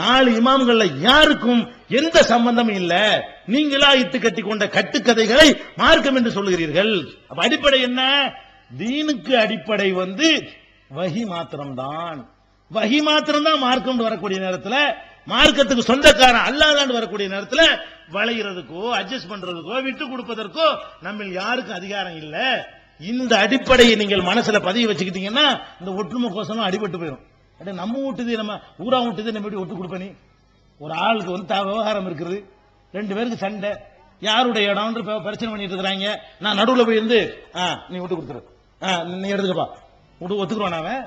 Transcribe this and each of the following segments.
4 இமாம்கள்ல யாருக்கும் எந்த சம்பந்தமும் இல்ல. நீங்களா இட்டு கட்டி கொண்ட கட்டுக்கதைகளை மார்க்கம் என்று சொல்லுகிறீர்கள். அப்ப அடிப்படை என்ன? தீனுக்கு அடிப்படை வஹி மாத்திரம்தான். வஹி மாத்திரம்தான் மார்க்கம் வரக்கூடிய நேரத்தில், மார்க்கத்துக்கு சொந்தக்காரன் அல்லாஹ் வரக்கூடிய நேரத்தில் வளைகிறதுக்கோ அட்ஜஸ்ட் பண்றதுக்கோ விட்டு கொடுப்பதற்கோ நம்ம யாருக்கும் அதிகாரம் இல்ல. இந்த அடிப்படையை நீங்கள் மனசுல பதிய வச்சுக்கிட்டீங்கன்னா இந்த ஒற்றுமை கோசம் அடிபட்டு போயிடும். நம்ம வீட்டுது நம்ம ஊரா வீட்டுது நம்ம எப்படி ஒட்டு கொடுப்ப? நீ ஒரு ஆளுக்கு விவகாரம் இருக்குது, 2 பேருக்கு சண்டை, யாருடைய இடம் பிரச்சனை பண்ணிட்டு இருக்கிறாங்க. நான் நடுவில் போய் இருந்து நீ விட்டு கொடுத்துரு, நீ எடுத்துக்கப்பா விட்டு ஒத்துக்குவான். அவன்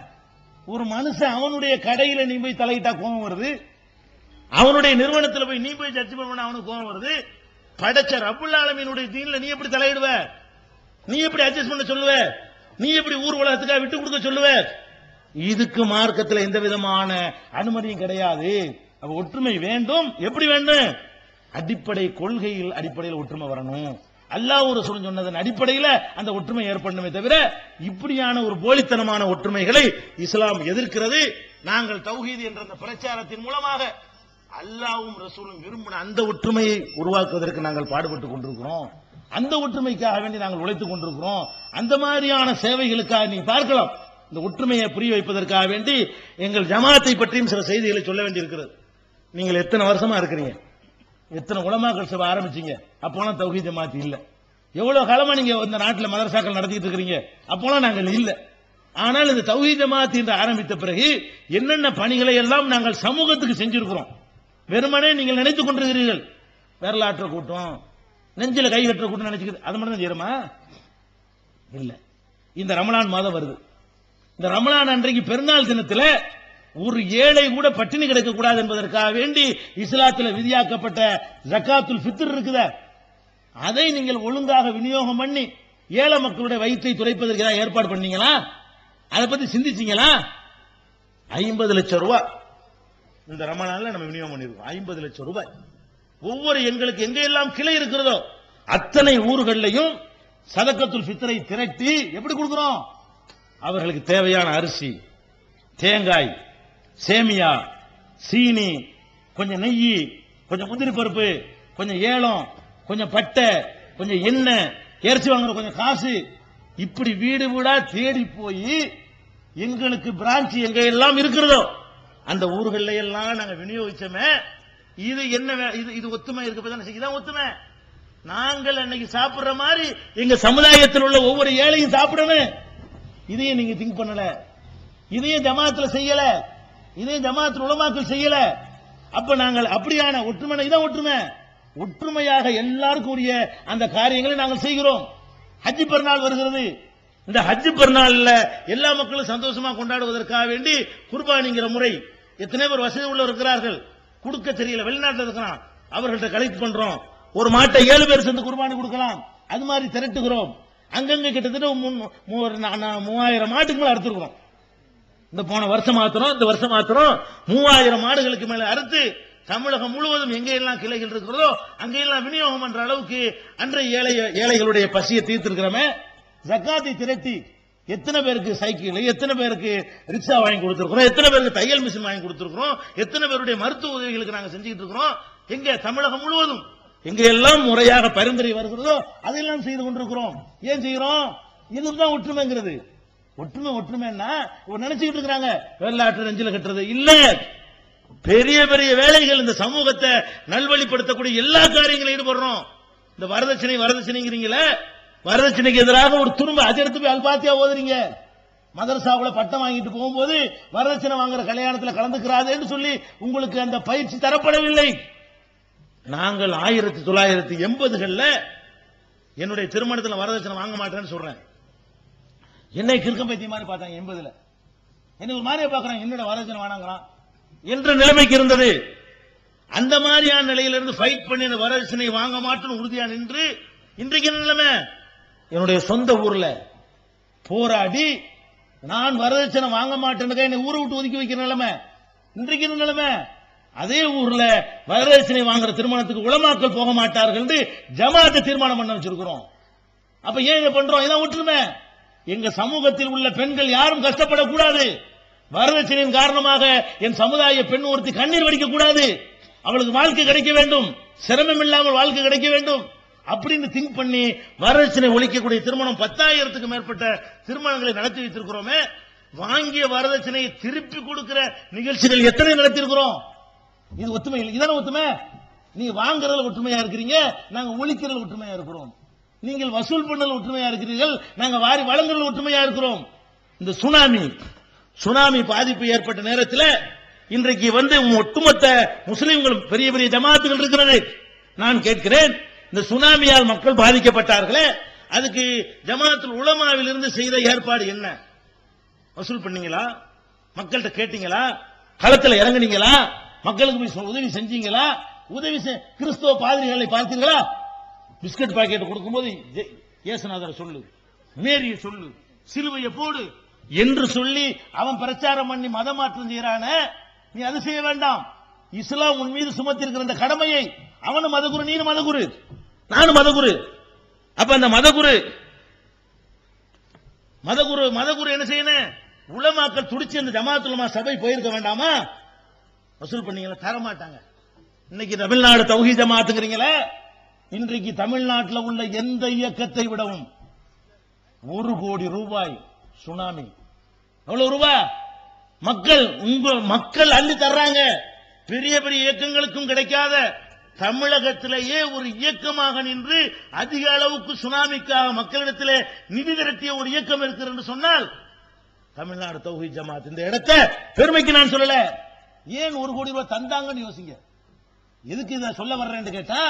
ஒரு மனுஷன் அவனுடைய கடையில நீ போய் தலையிட்டா கோபம் வருது, அவனுடைய நிறுவனத்தில் போய் நீ போய் ஜட்ஜ்மெண்ட் பண்ண அவனுக்கு கோபம் வருது. படைச்ச ரப்புல் ஆலமீனுடைய தீன்ல நீ எப்படி தலையிடுவ? நீ எப்படி அட்ஜஸ்ட் பண்ண சொல்லுவ? நீ எப்படி ஊர் உலகத்துக்காக விட்டு கொடுக்க சொல்லுவ? இதுக்கு மார்க்கத்தில் எந்த விதமான அனுமதியும் கிடையாது. ஒற்றுமை வேண்டும். எப்படி வேண்டும்? அடிப்படை கொள்கையில் அடிப்படையில் ஒற்றுமை வரணும். அல்லாஹ் ஒரு சொன்னதன் அடிப்படையில் அந்த ஒற்றுமை ஏற்படணுமே தவிர இப்படியான ஒரு போலித்தனமான ஒற்றுமைகளை இஸ்லாம் எதிர்க்கிறது. நாங்கள் தௌஹீத் என்ற அந்த பிரச்சாரத்தின் மூலமாக அல்லாஹ்வும் ரசூலும் விரும்பின அந்த ஒற்றுமையை உருவாக்குவதற்கு நாங்கள் பாடுபட்டுக் கொண்டிருக்கிறோம். அந்த ஒற்றுமைக்காக வேண்டி நாங்கள் உழைத்துக் கொண்டிருக்கிறோம். அந்த மாதிரியான சேவைகளுக்காக நீங்க பார்க்கலாம். இந்த ஒற்றுமையை புரிய வைப்பதற்காக வேண்டி எங்கள் ஜமாத்தை பற்றியும் சில செய்திகளை சொல்ல வேண்டியிருக்கிறது. நீங்கள் எத்தனை வருஷமா இருக்கிறீங்க? எத்தனை உலமாக்கள் சபை ஆரம்பிச்சீங்க? அப்போலாம் தௌஹீத் ஜமாத் இல்ல. எவ்வளவு காலமா நீங்க இந்த நாட்டில் மதரசாக்கள் நடத்திட்டு இருக்கிறீங்க? அப்போலாம் நாங்கள் இல்ல. ஆனால் இந்த தௌஹீத் ஜமாத் என்று ஆரம்பித்த பிறகு என்னென்ன பணிகளை எல்லாம் நாங்கள் சமூகத்துக்கு செஞ்சிருக்கிறோம். வெறுமனே நீங்கள் நினைத்துக் கொண்டிருக்கிறீர்கள் வரலாற்ற கூட்டம், நெஞ்சில கை கட்டுற கூட்டம் நினைச்சுக்கிது, அது மட்டும் தான் செய்யறோமா? இல்ல. இந்த ரமலான் மாதம் வருது. இந்த ரமலான் அன்றைக்கு பெருநாள் தினத்தில் ஒரு ஏழை கூட பட்டினி கிடக்க கூடாது என்பதற்காக வேண்டி இஸ்லாத்தில் விதியாக்கப்பட்ட ஜகாத்துல் ஃபித்ர் இருக்குதா, அதை நீங்கள் ஒழுங்காக விநியோகம் பண்ணி ஏழை மக்களுடைய வயிற்றை துடைப்பதற்கு ஏற்பாடு பண்ணீங்களா? அதை பத்தி சிந்திச்சீங்களா? 50 லட்சம் ரூபாய் இந்த ரமலான்ல நம்ம விநியோகம் பண்ணிருக்கோம். 50 லட்சம் ரூபாய். ஒவ்வொரு எங்களுக்கு எங்க எல்லாம் கிளை இருக்கிறதோ அத்தனை ஊர்களையும் சதக்கத்துல் ஃபித்ரை திரட்டி எப்படி கொடுக்கிறோம்? அவர்களுக்கு தேவையான அரிசி, தேங்காய், சேமியா, சீனி, கொஞ்சம் நெய், கொஞ்சம் முந்திரி பருப்பு, கொஞ்சம் ஏலம், கொஞ்சம் பட்டை, கொஞ்சம் எண்ணெய், இறைச்சி வாங்குற கொஞ்சம் காசு, இப்படி வீடு வீடா தேடி போய் எங்களுக்கு பிரான்ச் எங்க எல்லாம் இருக்கிறதோ அந்த ஊர்களில் எல்லாம் நாங்க விநியோகிச்சோமே. இது என்ன? இது ஒத்துமை இருக்கு. இதான் ஒத்துமை. நாங்கள் அன்னைக்கு சாப்பிடுற மாதிரி எங்க சமுதாயத்தில் உள்ள ஒவ்வொரு ஏழையும் சாப்பிடணும். இதையும் நீங்க திங்க் பண்ணல, இதையும் ஜமாத்துல செய்யல, இதையும் ஜமாத்துல உலமாக்கள் செய்யல. அப்ப நாங்கள் அப்படியான ஒற்றுமை, இதான் ஒற்றுமை. ஒற்றுமையாக எல்லாருக்கும் உரிய அந்த காரியங்களை நாங்கள் செய்கிறோம். ஹஜ் பெருநாள் வருகிறது. இந்த ஹஜ் பெருநாள்ல எல்லா மக்களும் சந்தோஷமா கொண்டாடுவதற்காக வேண்டி குர்பானிங்கிற முறை, எத்தனை பேர் வசதி உள்ள இருக்கிறார்கள், கொடுக்க தெரியல, வெளிநாட்டில் இருக்கிறான், அவர்கள்ட்ட கலெக்ட் பண்றோம். ஒரு மாட்டை 7 பேர் சேர்ந்து குர்பானி கொடுக்கலாம். அது மாதிரி திரட்டுகிறோம். அங்கங்க கிட்டத்தட்ட 3000 மாட்டுக்கு மேல அறுத்துருக்கிறோம். இந்த போன வருஷம் மாத்திரம், இந்த வருஷம் மாத்திரம் 3000 மாடுகளுக்கு மேல அறுத்து தமிழகம் முழுவதும் எங்க எல்லாம் கிளைகள் இருக்கிறதோ அங்கெல்லாம் விநியோகம் பண்ற அளவுக்கு அன்றைய ஏழைகளுடைய பசியை தீர்த்திருக்கிறோமே. ஜக்காத்தை திரட்டி எத்தனை பேருக்கு சைக்கிள், எத்தனை பேருக்கு ரிக்ஷா வாங்கி கொடுத்திருக்கிறோம், எத்தனை பேருக்கு தையல் மிஷின் வாங்கி கொடுத்திருக்கிறோம், எத்தனை பேருடைய மருத்துவ உதவிகளுக்கு நாங்க செஞ்சுக்கிட்டு இருக்கிறோம். எங்க தமிழகம் முழுவதும் எங்க எல்லாம் முறையாக பரிந்துரை வருகிறதோ அதெல்லாம் செய்து கொண்டிருக்கிறோம். ஏன் செய்கிறோம்? இதுதான் ஒற்றுமைங்கிறது. ஒற்றுமைன்னா நினைச்சுக்கிட்டு இருக்கிறாங்க வரலாற்று நெஞ்சில கட்டுறது இல்ல. பெரிய பெரிய வேலைகள், இந்த சமூகத்தை நல்வழிப்படுத்தக்கூடிய எல்லா காரியங்களும் ஈடுபடுறோம். இந்த வரதட்சணைங்கிறீங்களே, வரதட்சணைக்கு எதிராக ஒரு துரும்ப அதை எடுத்து போய் அல்பாத்தியா ஓதுறீங்க. மதரசாவுல பட்டம் வாங்கிட்டு போகும்போது வரதட்சணை வாங்குற கல்யாணத்தில் கலந்துக்கிறாதேன்னு சொல்லி உங்களுக்கு அந்த பயிற்சி தரப்படவில்லை. நாங்கள் 1980களில் என்னுடைய திருமணத்தில் வரதட்சணை வாங்க மாட்டேன்னு சொல்றேன். என்னை கிறுக்கம் பைத்திய மாதிரி பார்த்தாங்க. 80ல என்ன ஒரு மாதிரியா பார்க்கறாங்க, என்னோட வரதட்சணை வாங்கிறான் என்ற நிலைமைக்கு இருந்தது. அந்த மாதிரியான நிலையிலிருந்து ஃபைட் பண்ணி அந்த வரதட்சணை வாங்க மாட்டேன்னு உறுதியா நின்று இன்றைக்கு என்ன நிலைமை? என்னுடைய சொந்த ஊர்ல போராடி நான் வரதட்சணை வாங்க மாட்டேன்னு என்னை ஊரை விட்டு ஒதுக்கி வைக்கிற நிலைமை இன்றைக்கு என்ன நிலைமை? அதே ஊர்ல வரதட்சணை வாங்குற திருமணத்துக்கு உலமாக்கள் போக மாட்டார்கள் என்று ஜமாத்தை தீர்மானம் பண்ண வச்சிருக்கிறோம். அப்ப ஏன் இதை பண்றோம்? இதான் ஒற்றுமை. எங்க சமூகத்தில் உள்ள பெண்கள் யாரும் கஷ்டப்படக்கூடாது. வரதட்சணையின் காரணமாக என் சமுதாய பெண் ஒருத்தி கண்ணீர் வடிக்க கூடாது, அவளுக்கு வாழ்க்கை கிடைக்க வேண்டும், சிரமம் இல்லாமல் வாழ்க்கை கிடைக்க வேண்டும் அப்படின்னு திங்க் பண்ணி வரதட்சணை ஒழிக்கக்கூடிய திருமணம் 10,000க்கு மேற்பட்ட திருமணங்களை நடத்தி வைத்திருக்கிறோமே. வாங்கிய வரதட்சணையை திருப்பி கொடுக்கிற நிகழ்ச்சிகள் எத்தனை நடத்திருக்கிறோம்? இது ஒத்துமை இல்லை. இதான ஒத்துமை? நீங்க வாங்குறதுல ஒற்றுமையா இருக்கிறீங்க, நாங்க ஒழிக்கிறதுல ஒற்றுமையா இருக்கிறோம். நீங்கள் வசூல் பண்ணல ஒற்றுமையா இருக்கிறீர்கள், நாங்க வாரி வழங்குறதுல ஒற்றுமையா இருக்கிறோம். இந்த சுனாமி பாதிப்பு ஏற்பட்ட நேரத்தில் இன்றைக்கு ஒட்டுமொத்த முஸ்லிம்கள் பெரிய பெரிய ஜமாத்துகள் இருக்கிறது. நான் கேட்கிறேன், இந்த சுனாமியால் மக்கள் பாதிக்கப்பட்டார்களே, அதுக்கு ஜமாத்துல் உலமாவில் இருந்து செய்த ஏற்பாடு என்ன? வசூல் பண்ணீங்களா? மக்கள்கிட்ட கேட்டீங்களா? களத்தில் இறங்குனீங்களா? மக்களுக்கு போய் உதவி செஞ்சீங்களா? கிறிஸ்தவ பாதிரிகளை பார்த்தீங்களா? பிஸ்கட் பாக்கெட் கொடுக்கும்போது இயேசுநாதரை சொல்லு, மேரிய சொல்லு, சிலுவையை போடு என்று சொல்லி அவன் பிரச்சாரம் பண்ணி மதமாற்றம் செய்யறான. நீ அது செய்ய வேண்டாம். இஸ்லாம் உன் மீது சுமத்தி இருக்கிற அந்த கடமையை, அவனும் மதகுரு, நீனும் மதகுரு, நானும் மதகுரு. அப்ப அந்த மதகுரு என்ன செய்யணும்? உலமாக்கள் துடிச்சு அந்த ஜமாத் உலமா சபை போயிருக்க வேண்டாமா? வசூல் பண்ணீங்களா? தர மாட்டாங்க. இன்னைக்கு தமிழ்நாடு தௌஹீத் ஜமாத்துங்கிறீங்களே, இன்றைக்கு தமிழ்நாட்டில் உள்ள எந்த இயக்கத்தை விடவும் 1 கோடி ரூபாய் சுனாமி. எவ்வளவு ரூபாய்? மக்கள் அள்ளி தர்றாங்க. பெரிய பெரிய இயக்கங்களுக்கும் கிடைக்காத தமிழகத்திலேயே ஒரு இயக்கமாக நின்று அதிக அளவுக்கு சுனாமிக்காக மக்களிடத்திலே நிதி திரட்டிய ஒரு இயக்கம் இருக்கிறது சொன்னால் தமிழ்நாடு தௌஹீத் ஜமாத். இந்த இடத்தை பெருமைக்கு நான் சொல்லல. ஏன் 1 கோடி ரூபாய் தந்தாங்கன்னு யோசிங்க. எதுக்கு இதை சொல்ல வர்றேன்னு கேட்டா,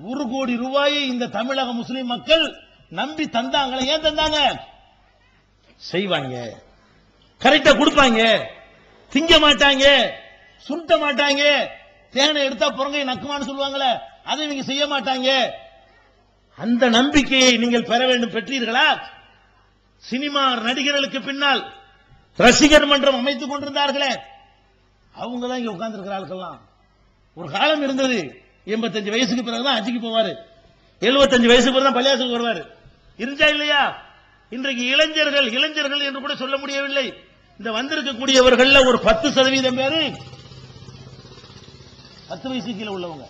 1 கோடி ரூபாயை இந்த தமிழக முஸ்லிம் மக்கள் நம்பி தந்தாங்களே. ஏன் தந்தாங்க? செய்வாங்க, கரெக்டா கொடுப்பாங்க, திங்க மாட்டாங்க, சுருட்ட மாட்டாங்க, தேனை எடுத்தா புறங்கை நக்குமான்னு சொல்லுவாங்களே, அதை நீங்க செய்ய மாட்டாங்க. அந்த நம்பிக்கையை நீங்கள் பெற வேண்டும். பெற்றீர்களா? சினிமா நடிகர்களுக்கு பின்னால் ரசிகர் மன்றம் அமைத்துக் கொண்டிருந்தார்களே, அவங்க தான் இங்க உட்கார்ந்து இருக்கிற ஆட்கள்லாம். ஒரு காலம் இருந்தது, 85 வயசுக்கு பிறகுதான் அஜிக்கு போவாரு, 75 வயசுக்கு பிறகு தான் பள்ளியாசுக்கு வருவாரு. இருந்தா இல்லையா? இன்றைக்கு இளைஞர்கள் என்று கூட சொல்ல முடியவில்லை. இந்த வந்திருக்கக்கூடியவர்கள் ஒரு 10% பேரு 10 வயசு கீழே உள்ளவங்க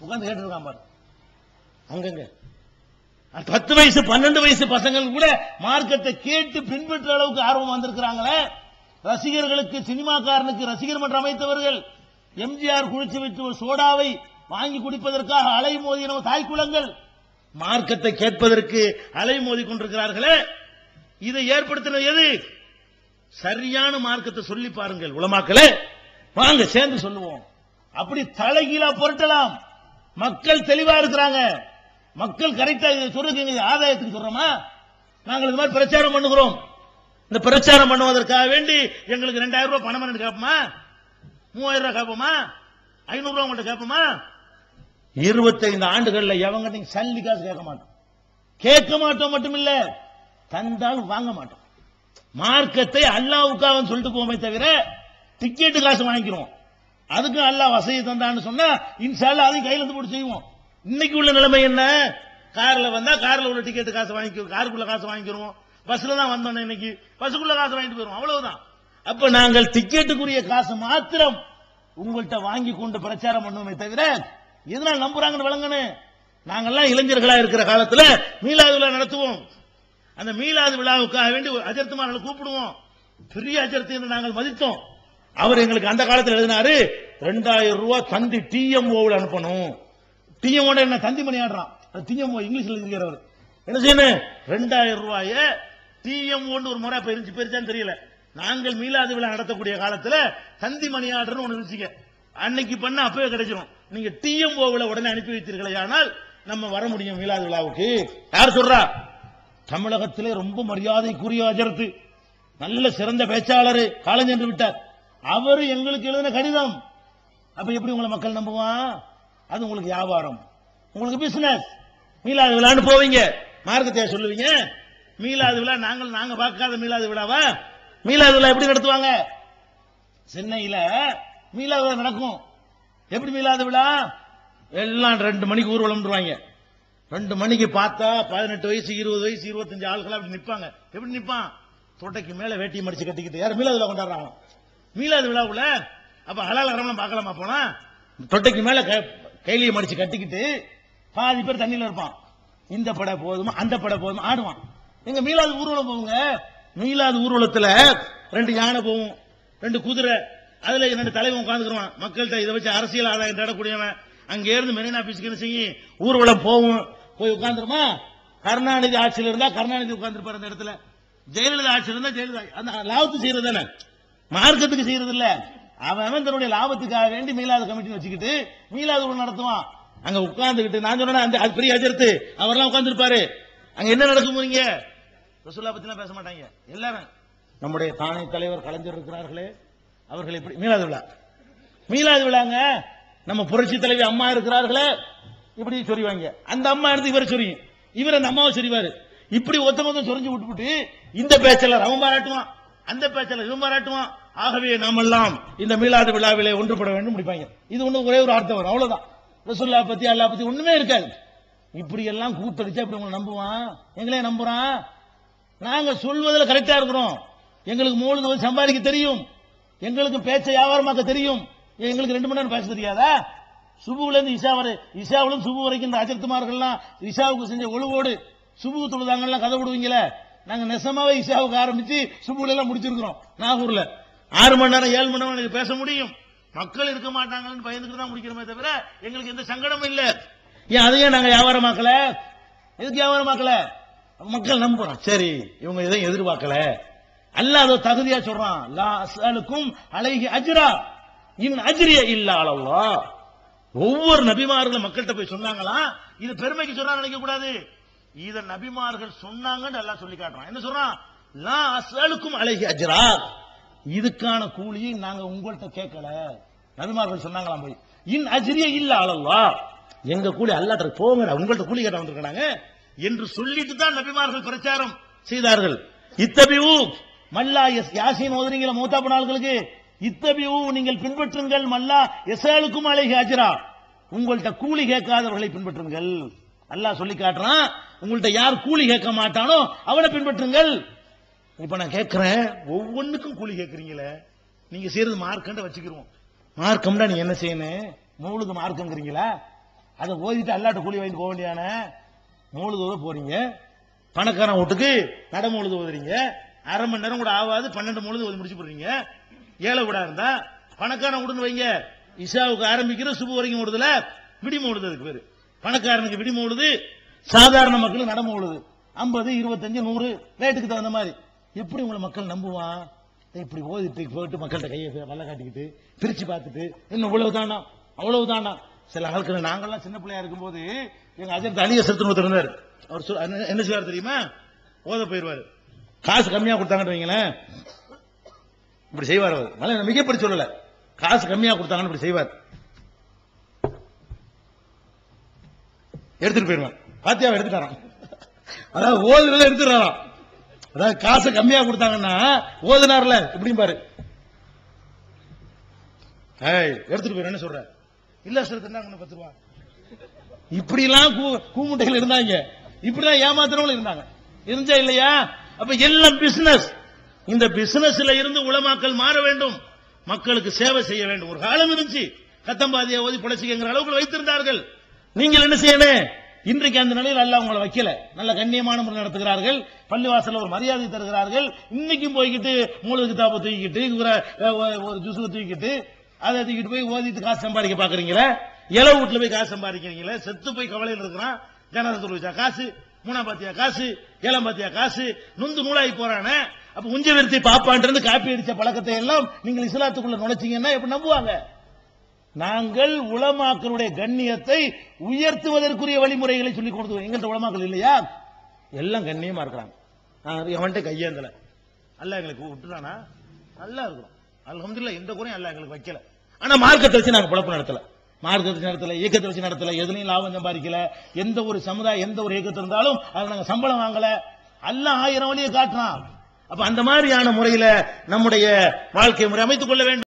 உட்கார்ந்து கேட்டு இருக்கான் பாரு. அங்கங்க 10 வயசு 12 வயசு பசங்கள் கூட மார்க்கத்தை கேட்டு பின்பற்ற அளவுக்கு ஆர்வம் வந்திருக்கிறாங்களே. ரசிகர்களுக்கு, சினிமாக்காரனுக்கு ரசிகர் மன்றம் அமைத்தவர்கள், எம்ஜிஆர் குளிச்சு விட்டு ஒரு சோடாவை வாங்கி குடிப்பதற்காக அலை மோதின தாய்க்குளங்கள் மார்க்கத்தை கேட்பதற்கு அலை மோதி கொண்டிருக்கிறார்களே. இதை ஏற்படுத்தினது எது? சரியான மார்க்கத்தை சொல்லி பாருங்கள் உலமாக்களே, வாங்க சேர்ந்து சொல்லுவோம். அப்படி தலைகீழா புரட்டலாம். மக்கள் தெளிவா இருக்கிறாங்க. மக்கள் கரெக்டா சொல்றீங்க. ஆதாயத்துக்கு சொல்றோமா? நாங்கள் இந்த மாதிரி பிரச்சாரம் பண்ணுகிறோம். இந்த பிரச்சாரம் பண்ணுவதற்காக வேண்டி எங்களுக்கு 2000 ரூபாய் பணம் கேட்போமா? 3000 ரூபாய் கேட்போமா? 500 ரூபாய் உங்கள்கிட்ட கேட்போமா? 25 ஆண்டுகள்ல எவங்க நீங்க சல்லி காசு கேட்க மாட்டோம் மட்டுமில்ல, தந்தாலும் வாங்க மாட்டோம். மார்க்கத்தை அல்லாவுக்காக சொல்லிட்டு போவோமே தவிர டிக்கெட்டு காசு வாங்கிக்கிறோம். அதுக்கு அல்லாஹ் வசதி தந்தான்னு சொன்னா இன்ஷா அல்லாஹ் அதையும் கையில இருந்து போட்டு செய்வோம். இன்னைக்கு உள்ள நிலைமை என்ன? கார்ல வந்தா கார்ல உள்ள டிக்கெட் காசு வாங்கிக்கிறோம், காருக்குள்ள காசு வாங்கிக்கிறோம். பஸ்ல தான் வந்தோம், இன்னைக்கு பஸ்ஸுக்குள்ள காசு வாங்கிட்டு போயிருவோம், அவ்வளவுதான். அப்ப நாங்கள் டிக்கெட்டுக்குரிய காசு மாத்திரம் உங்கள்கிட்ட வாங்கி கொண்டு பிரச்சாரம் பண்ணுவோமே தவிர எதனால் நம்புறாங்கன்னு வழங்கணும். நாங்கெல்லாம் இளைஞர்களா இருக்கிற காலத்துல மீலாது விழா நடத்துவோம். அந்த மீலாது விழாவுக்காக வேண்டி அஜர்த்துமார்களை கூப்பிடுவோம். பெரிய அஜர்த்து என்று நாங்கள் மதித்தோம். அவர் எங்களுக்கு அந்த காலத்தில் எழுதினாரு, 2000 ரூபாய் தந்தி டிஎம்ஓவில் அனுப்பணும். டிஎம்ஓ என்ன தந்தி மணி ஆடுறான், டிஎம்ஓ இங்கிலீஷ்ல இருக்கிறவர். என்ன செய்யணும்? 2000 ரூபாய டிஎம்ஓன்னு ஒரு முறை பெருச்சான்னு தெரியல. நாங்கள் மீலாது விழா நடத்தக்கூடிய காலத்துல தந்தி மணி ஆர்டர்னு ஒண்ணு இருந்துச்சுங்க. அன்னைக்கு பண்ண அப்பவே கிடைச்சிடும். நீங்க டிஎம்ஓவில் உடனே அனுப்பி வைத்தீர்களே, ஆனால் நம்ம வர முடியும் மீலாது விழாவுக்கு. யார் சொல்றா? தமிழகத்திலே ரொம்ப மரியாதைக்குரிய அஜர்த்து, நல்ல சிறந்த பேச்சாளர், காலம் சென்று விட்டார். அவரு எங்களுக்கு எழுதின கடிதம். அப்ப எப்படி உங்களை மக்கள் நம்புவான்? அது உங்களுக்கு வியாபாரம், உங்களுக்கு பிசினஸ். மீலாது விழான்னு போவீங்க, மார்க்கத்தை சொல்லுவீங்க. மீலாது விழா நாங்க பார்க்காத மீலாது விழாவா? மீலாது விழா எப்படி நடத்துவாங்க? சென்னையில மீலாது விழா நடக்கும். எப்படி மீலாது விழா? எல்லாம் 2 மணிக்கு ஊர்வலம். 2 மணிக்கு பார்த்தா 18 வயசு 20 வயசு 25 ஆட்கள் அப்படி நிப்பாங்க. எப்படி நிப்பான்? தொட்டைக்கு மேல வேட்டியை மடிச்சு கட்டிக்கிட்டு. யார் மீலாது விழா கொண்டாடுறாங்க? மீலாது விழாவுல அப்ப ஹலால் ஹராம்லாம் பார்க்கலாமா போனா தொட்டைக்கு மேல கைலியை மடிச்சு கட்டிக்கிட்டு பாதி பேர் தண்ணியில இருப்பான். இந்த படை போதுமா அந்த படை போதுமா ஆடுவான். எங்க மீலாது ஊர்வலம் போவுங்க. மீலாது ஊர்வலத்துல 2 யானை போகும், 2 குதிரை, அதுல 2 தலைவன் உட்காந்துக்குருவான். மக்கள்கிட்ட இதை வச்சு அரசியல் ஆதாயம் தேடக்கூடியவன். அங்க இருந்து மெரினா பீச்சுக்கு என்ன செய்யும், ஊர்வலம் போகும். போய் உட்காந்துருமா. கருணாநிதி ஆட்சியில் இருந்தா கருணாநிதி உட்கார்ந்துருப்பாரு அந்த இடத்துல. ஜெயலலிதா ஆட்சியில் இருந்தா ஜெயலலிதா. அந்த லாபத்துக்கு செய்யறது தானே, மார்க்கத்துக்கு செய்யறது இல்ல. அவன் தன்னுடைய லாபத்துக்காக வேண்டி மீலாது கமிட்டி வச்சுக்கிட்டு மீலாது நடத்துவான். அங்க உட்கார்ந்துக்கிட்டு நான் சொன்னேன் அது பெரிய அஜர்த்து அவரெல்லாம் உட்கார்ந்துருப்பாரு. அங்க என்ன நடக்கும் போறீங்க, ரசூலுல்லாஹ் பத்திலாம் பேச மாட்டாங்க. எல்லாரும் நம்முடைய தானே தலைவர் கலைஞர் இருக்கிறார்களே, அவர்கள் எப்படி மீலாது விழாங்க. நம்ம புரட்சி தலைவி அம்மா இருக்கிறார்களே, இப்படி சொல்லுவாங்க. அந்த அம்மா எடுத்து இவரை சொல்லியும், இவர் அந்த அம்மாவை சொல்லுவாரு. இப்படி ஒருத்தமொத்தம் சொரிஞ்சு விட்டுவிட்டு இந்த பேச்சல அவன் பாராட்டுவான், அந்த பேச்சல இவன் பாராட்டுவான். ஆகவே நாமெல்லாம் இந்த மீலாது விழாவிலே ஒன்றுபட வேண்டும் முடிப்பாங்க. இது ஒண்ணு ஒரே ஒரு அர்த்தம் வரும், அவ்வளவுதான். ரசூலுல்லாஹ் பத்தி அல்லாஹ் பத்தி ஒண்ணுமே இருக்காது. இப்படி எல்லாம் கூத்தடிச்சா இப்படி உங்களை நம்புவான், எங்களே நம்புறான். நாங்க சொல்வதில் கரெக்டா இருக்கிறோம். எங்களுக்கு மூலது சம்பாதிக்க தெரியும், எங்களுக்கு பேச்ச வியாபாரமாக்க தெரியும். எங்களுக்கு 2 மணி நேரம் பேச தெரியாதா? சுபுல இருந்து இஷாவிலும் சுபு வரைக்கும் இந்த அஜர்த்துமார்கள்லாம் இஷாவுக்கு செஞ்ச ஒழுவோடு சுபு தொழுதாங்கலாம் கதை விடுவீங்களே. நாங்க நெசமாவே இஷாவுக்கு ஆரம்பிச்சு சுபுல எல்லாம் முடிச்சிருக்கிறோம். நாகூர்ல 6 மணி நேரம் 7 மணி நேரம் எனக்கு பேச முடியும். மக்கள் இருக்க மாட்டாங்கன்னு பயந்துட்டு தான் முடிக்கிறோமே தவிர எங்களுக்கு எந்த சங்கடமும் இல்ல. ஏன் அதையே நாங்க வியாபாரமாக்கல? எதுக்கு வியாபாரமாக்கல? மக்கள் நம்புறோம். சரி, இவங்க எதையும் எதிர்பார்க்கல. அல்லாஹ் அதை தகுதியா சொல்றான். லா அஸ்அலுக்கும் அலைஹி அஜ்ரா இன் அஜ்ரிய இல்லா அலல்லாஹ். ஒவ்வொரு நபிமார்களும் மக்கள்கிட்ட போய் சொன்னாங்களா, இது பெருமைக்கு சொல்றாங்க நினைக்க கூடாது. இத நபிமார்கள் சொன்னாங்கன்னு அல்லாஹ் சொல்லி காட்டுறான். என்ன சொல்றான்? லா அஸ்அலுக்கும் அலைஹி அஜ்ரா, இதுக்கான கூலியை நாங்க உங்கள்கிட்ட கேட்கல. நபிமார்கள் சொன்னாங்களாம் போய், இன் அஜ்ரிய இல்லா அலல்லாஹ், எங்க கூலி அல்லாஹ்ட்ட போங்க, உங்கள்கிட்ட கூலி கேட்ட வந்திருக்காங்க என்று சொல்லிட்டு தான் நபிமார்கள் பிரச்சாரம் செய்தார்கள். இத்தபியூ மல்லா யாசீன் ஓதுறீங்களா மூத்தா போனார்களுக்கு, இத்தபியூ நீங்கள் பின்பற்றுங்கள், மல்லா எஸ்அலுக்கும் அலைஹி அஜ்ரா, உங்கள்கிட்ட கூலி கேட்காதவர்களை பின்பற்றுங்கள். அல்லாஹ் சொல்லி காட்டுறான். உங்கள்கிட்ட யார் கூலி கேட்க மாட்டானோ அவனை பின்பற்றுங்கள். இப்ப நான் கேட்கிறேன், ஒவ்வொன்றுக்கும் கூலி கேட்கறீங்களே, நீங்க செய்யறது மார்க்கண்ட வச்சுக்கிறோம். மார்க்கம்னா நீங்க என்ன செய்யணும்? மௌலுது மார்க்கங்கிறீங்களா? அதை ஓதிட்டு அல்லாட்ட கூலி வாங்கிட்டு போக வேண்டியான. மௌலுது போறீங்க, பணக்காரன் வீட்டுக்கு நடமௌலுது ஓதுறீங்க, 1/2 மணி நேரம் கூட ஆகாது, 12 மௌலுது ஓதி முடிச்சு போடுறீங்க. ஏழை விடா இருந்தா பணக்காரன் விடுன்னு வைங்க, இஷாவுக்கு ஆரம்பிக்கிற சுபு வரைக்கும் ஓடுதுல விடி மௌலுது, அதுக்கு பேரு. பணக்காரனுக்கு விடி மௌலுது, சாதாரண மக்களுக்கு நடமௌலுது. 50, 25, 100 ரேட்டுக்கு தகுந்த மாதிரி. எப்படி உங்களை மக்கள் நம்புவான்? இப்படி ஓதிட்டு போயிட்டு மக்கள்கிட்ட கையை வல்ல காட்டிக்கிட்டு பிரிச்சு பார்த்துட்டு இன்னும் இவ்வளவுதானா அவ்வளவுதானா. சில ஆட்கள் நாங்கெல்லாம் சின்ன பிள்ளையா இருக்கும்போது எங்க அஜர்த்து அலிய சத்துன்னு ஒருத்தர் இருந்தார். அவர் என்ன செய்வார் தெரியுமா? ஓத போயிருவாரு, காசு கம்மியா கொடுத்தாங்கன்னு வைங்களேன், இப்படி செய்வார். அவர் மிகப்படி சொல்லல, காசு கம்மியா கொடுத்தாங்கன்னு இப்படி செய்வார். எடுத்துட்டு போயிருவான். பாத்தியாவை எடுத்துட்டாராம், அதாவது ஓதுல எடுத்துறாராம். அதாவது காசு கம்மியா கொடுத்தாங்கன்னா ஓதுனார்ல இப்படியும் பாரு, எடுத்துட்டு போயிரு. என்ன சொல்ற? இல்ல சார், 10 ரூபா. இப்படி எல்லாம் கூமுட்டைகள் இருந்தாங்க, இப்படிலாம் ஏமாத்துறவங்களும் இருந்தாங்க. இருந்தா இல்லையா? அப்ப எல்லாம் பிசினஸ். இந்த பிசினஸ்ல இருந்து உலமாக்கள் மாற வேண்டும், மக்களுக்கு சேவை செய்ய வேண்டும். ஒரு காலம் இருந்துச்சு, கத்தம்பாதியா ஓதி புழைச்சிக்கிற அளவுக்கு வைத்திருந்தார்கள். நீங்கள் என்ன செய்யணும்? இன்றைக்கு அந்த நிலையில் அல்லாஹ் உங்களை வைக்கல. நல்ல கண்ணியமான முறை நடத்துகிறார்கள், பள்ளிவாசல்ல ஒரு மரியாதை தருகிறார்கள். இன்னைக்கும் போய்கிட்டு மூல கிதாபை தூக்கிட்டு ஒரு ஜுஸு தூக்கிட்டு அதை தூக்கிட்டு போய் ஓதிட்டு காசு சம்பாதிக்க பாக்குறீங்களா? இலை வீட்டுல போய் காசு சம்பாதிக்கிறீங்களா? செத்து போய் கவலையில் இருக்கிறான், ஜனாதா வச்சா காசு, 3 பாத்தியா காசு, 7 பாத்தியா காசு, நொந்து நூலாகி போறானே. அப்ப உஞ்ச விருத்தி பாப்பான்றது காப்பி அடிச்ச பழக்கத்தை எல்லாம் நீங்கள் இஸ்லாத்துக்குள்ள நுழைச்சீங்கன்னா எப்படி நம்புவாங்க? நாங்கள் உலமாக்களுடைய கண்ணியத்தை உயர்த்துவதற்குரிய வழிமுறைகளை சொல்லிக் கொடுத்து, எங்கள்கிட்ட உலமாக்கள் இல்லையா? எல்லாம் கண்ணியமா இருக்கிறாங்க. அவன்கிட்ட கையேந்தல, அல்லாஹ் எங்களுக்கு விட்டுறானா? நல்லா இருக்கிறோம், அல்ஹம்துலில்லாஹ். எந்த குறையும் அல்லாஹ் எங்களுக்கு வைக்கல. ஆனா மார்க்கத்தை வச்சு நாங்க பொழப்பு நடத்தல, மார்க்கத்தை வச்சு நடத்தல, இயக்கத்தை வச்சு நடத்தல, எதுலையும் லாபம் சம்பாதிக்கல. எந்த ஒரு சமுதாயம் எந்த ஒரு இயக்கத்தில் இருந்தாலும் அதை நாங்க சம்பளம் வாங்கல. அல்லாஹ் 1000 வழியை காட்டுறான். அப்ப அந்த மாதிரியான முறையில நம்முடைய வாழ்க்கை முறை அமைத்துக் கொள்ள வேண்டும்.